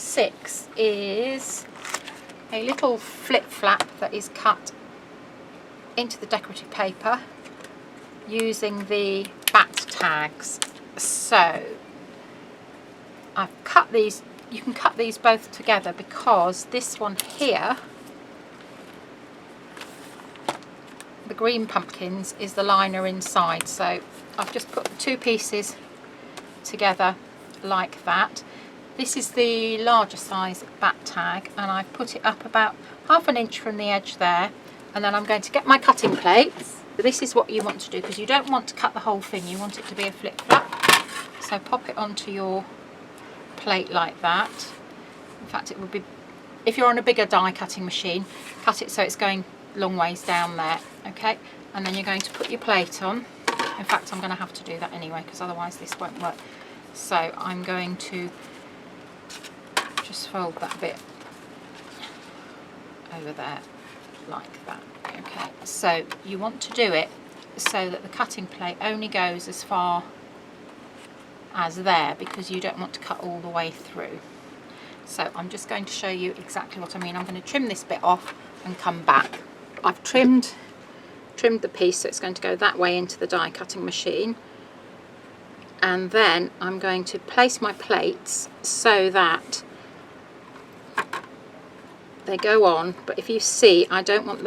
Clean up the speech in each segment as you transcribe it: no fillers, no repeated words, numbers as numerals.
6 is a little flip flap that is cut into the decorative paper using the bat tags. So I've cut these. You can cut these both together because this one here, the green pumpkins, is the liner inside. So I've just put the 2 pieces together like that. This is the larger size bat tag, and I've put it up about 1/2 inch from the edge there, and then I'm going to get my cutting plates. This is what you want to do, because you don't want to cut the whole thing, you want it to be a flip flap. So pop it onto your plate like that. In fact, it would be, if you're on a bigger die cutting machine, cut it so it's going long ways down there. Okay, and then you're going to put your plate on. In fact, I'm going to have to do that anyway, because otherwise this won't work. So I'm going to just fold that bit over there like that. Okay, so you want to do it so that the cutting plate only goes as far as there, because you don't want to cut all the way through. So I'm just going to show you exactly what I mean. I'm going to trim this bit off and come back. I've trimmed the piece, so it's going to go that way into the die cutting machine, and then I'm going to place my plates so that they go on, but if you see, I don't want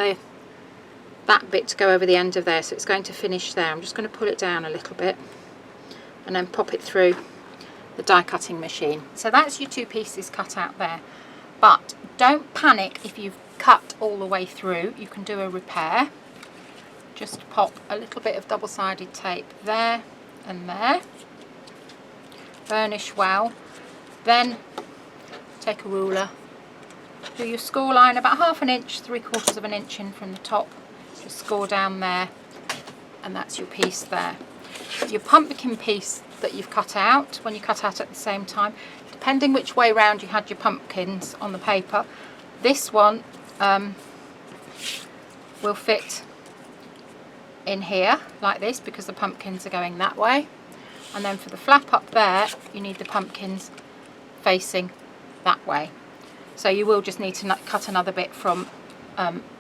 that bit to go over the end of there, so it's going to finish there. I'm just going to pull it down a little bit and then pop it through the die cutting machine. So that's your 2 pieces cut out there, but don't panic if you've cut all the way through. You can do a repair. Just pop a little bit of double-sided tape there and there, burnish well, then take a ruler, do your score line about 1/2 inch, 3/4 inch in from the top, just score down there, and that's your piece there. Your pumpkin piece that you've cut out, when you cut out at the same time, depending which way round you had your pumpkins on the paper, this one will fit in here like this, because the pumpkins are going that way, and then for the flap up there you need the pumpkins facing that way. So you will just need to cut another bit from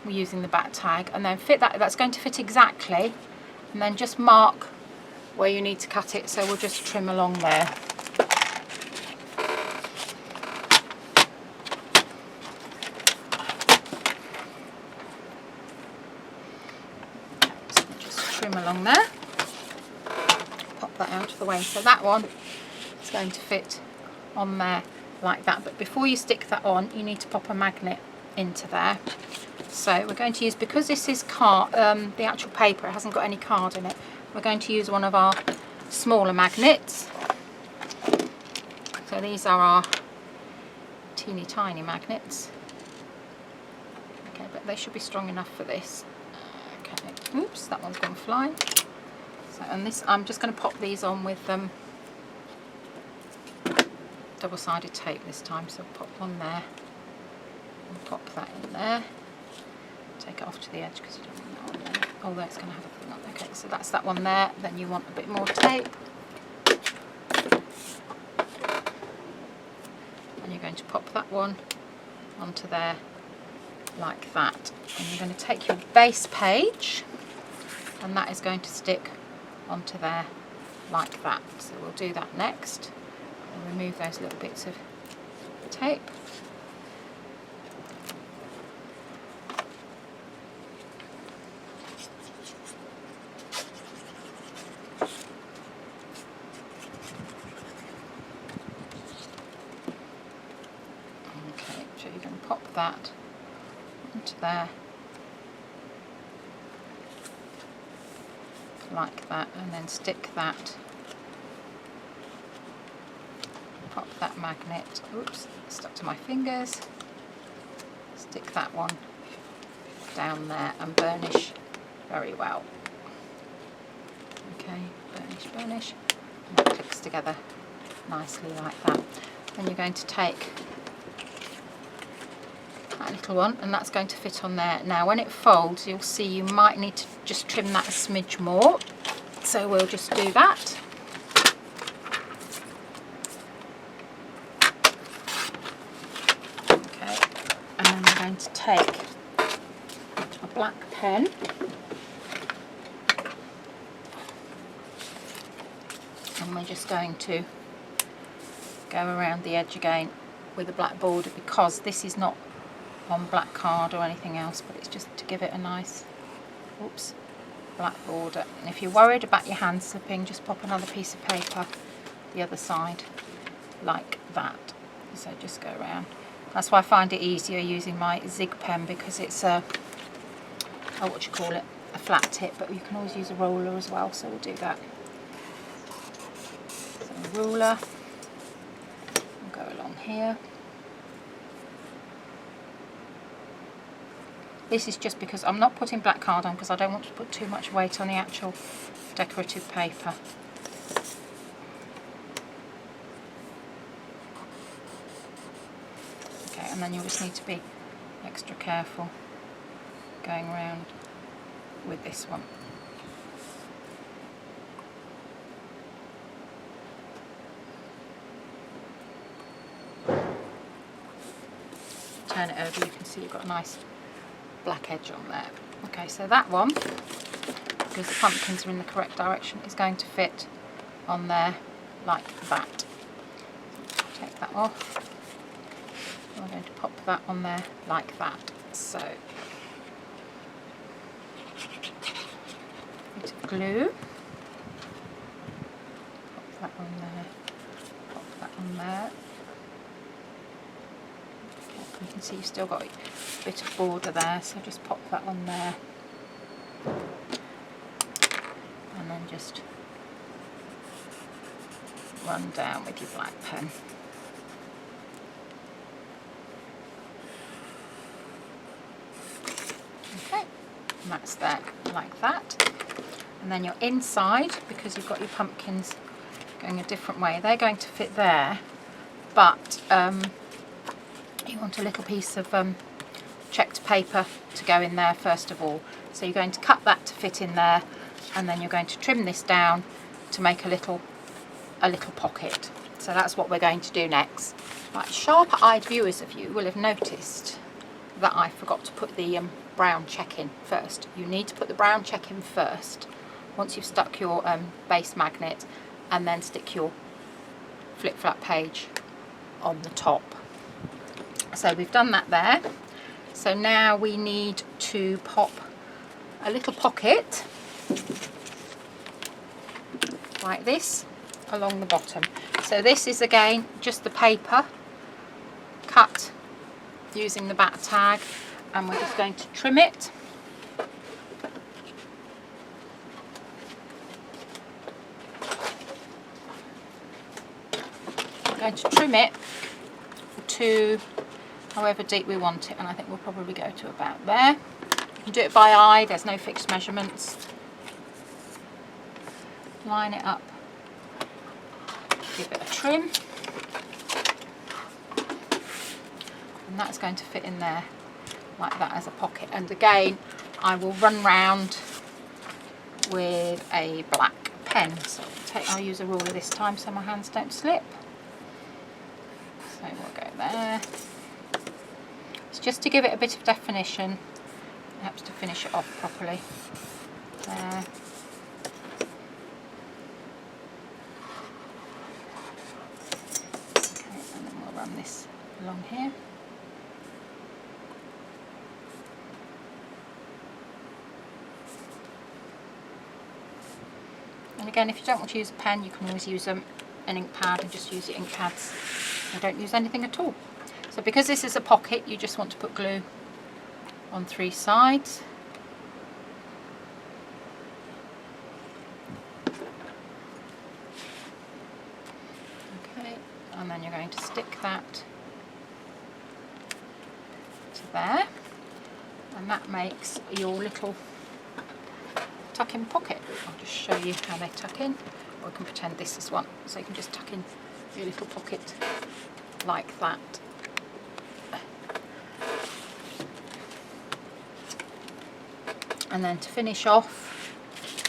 using the bat tag, and then fit that. That's going to fit exactly, and then just mark where you need to cut it. So we'll just trim along there. So just trim along there, pop that out of the way. So that one is going to fit on there like that, but before you stick that on, you need to pop a magnet into there. So we're going to use, because this is the actual paper, it hasn't got any card in it, we're going to use one of our smaller magnets. So these are our teeny tiny magnets. Okay, but they should be strong enough for this. Okay, oops, that one's gone flying. So, and this, I'm just going to pop these on with double-sided tape this time. So pop one there and pop that in there. Take it off to the edge because you don't want that on there. Although it's going to have a thing on. Okay, so that's that one there. Then you want a bit more tape, and you're going to pop that one onto there like that. And you're going to take your base page, and that is going to stick onto there like that. So we'll do that next. And remove those little bits of tape. Okay, so you're going to pop that onto there like that, and then stick that. Pop that magnet, oops, stuck to my fingers, stick that one down there and burnish very well. Okay, burnish, burnish, and that clicks together nicely like that. Then you're going to take that little one, and that's going to fit on there. Now when it folds, you'll see you might need to just trim that a smidge more, so we'll just do that. I'm going to take a black pen and we're just going to go around the edge again with a black border, because this is not on black card or anything else, but it's just to give it a nice, oops, black border. And if you're worried about your hand slipping, just pop another piece of paper the other side like that. So just go around. That's why I find it easier using my Zig pen, because it's a a flat tip, but you can always use a roller as well, so we'll do that. So a ruler, we'll go along here. This is just because I'm not putting black card on, because I don't want to put too much weight on the actual decorative paper. Okay, and then you just need to be extra careful going around with this one. Turn it over, you can see you've got a nice black edge on there. Okay, so that one, because the pumpkins are in the correct direction, is going to fit on there like that. Take that off. I'm going to pop that on there like that. So, a bit of glue. Pop that on there. Pop that on there. Okay, you can see you've still got a bit of border there, so just pop that on there. And then just run down with your black pen. Okay, and that's there like that. And then your inside, because you've got your pumpkins going a different way, they're going to fit there, but you want a little piece of checked paper to go in there first of all. So you're going to cut that to fit in there, and then you're going to trim this down to make a little pocket. So that's what we're going to do next. Right, sharper-eyed viewers of you will have noticed that I forgot to put the brown check in first. You need to put the brown check in first, once you've stuck your base magnet, and then stick your flip-flap page on the top. So we've done that there. So now we need to pop a little pocket like this along the bottom. So this is again just the paper cut using the back tag, and we're just going to trim it. We're going to trim it to however deep we want it, and I think we'll probably go to about there. You can do it by eye, there's no fixed measurements. Line it up, give it a trim, and that's going to fit in there like that as a pocket. And again, I will run round with a black pen. So I'll use a ruler this time so my hands don't slip. So we'll go there. It's just to give it a bit of definition. It helps to finish it off properly. There. Okay, and then we'll run this along here. And again, if you don't want to use a pen, you can always use an ink pad and just use your ink pads. I don't use anything at all. So because this is a pocket, you just want to put glue on 3 sides. Okay, and then you're going to stick that to there, and that makes your little tuck-in pocket. I'll just show you how they tuck in, or we can pretend this is one. So you can just tuck in your little pocket like that. And then to finish off,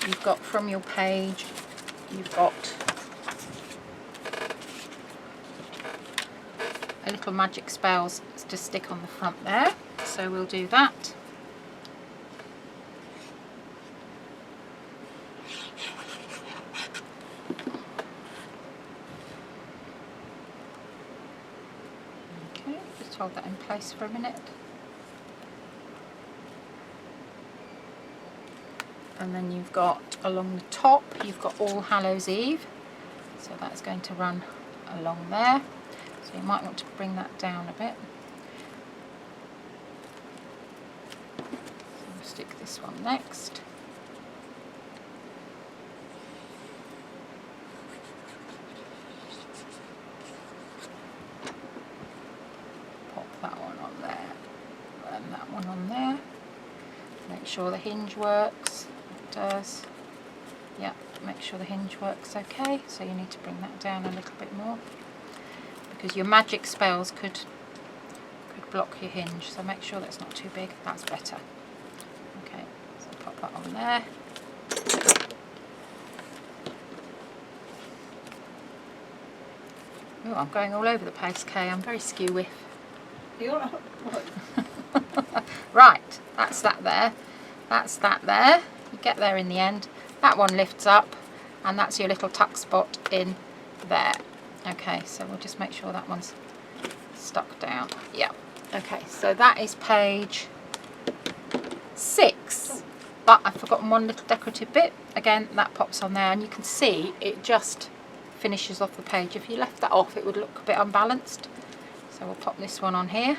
you've got from your page, you've got a little magic spells to stick on the front there. So we'll do that. Okay, just hold that in place for a minute. And then you've got along the top, you've got All Hallows Eve. So that's going to run along there. So you might want to bring that down a bit. So we'll stick this one next. Pop that one on there and that one on there. Make sure the hinge works. It does. Yeah, make sure the hinge works okay. So you need to bring that down a little bit more because your magic spells could block your hinge. So make sure that's not too big. That's better. Okay, so pop that on there. Oh, I'm going all over the place, Kay. I'm very skew whiff. You're Right, that's that there. That's that there. You get there in the end. That one lifts up, and that's your little tuck spot in there. Okay, so we'll just make sure that one's stuck down. Yeah. Okay, so that is page 6. But I've forgotten one little decorative bit. Again, that pops on there, and you can see it just finishes off the page. If you left that off, it would look a bit unbalanced. So we'll pop this one on here.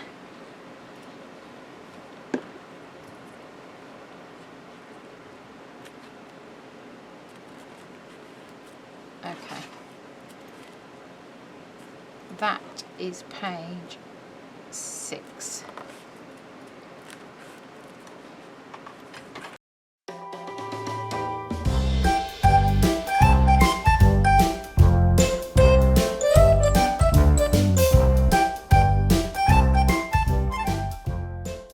Okay, that is page 6.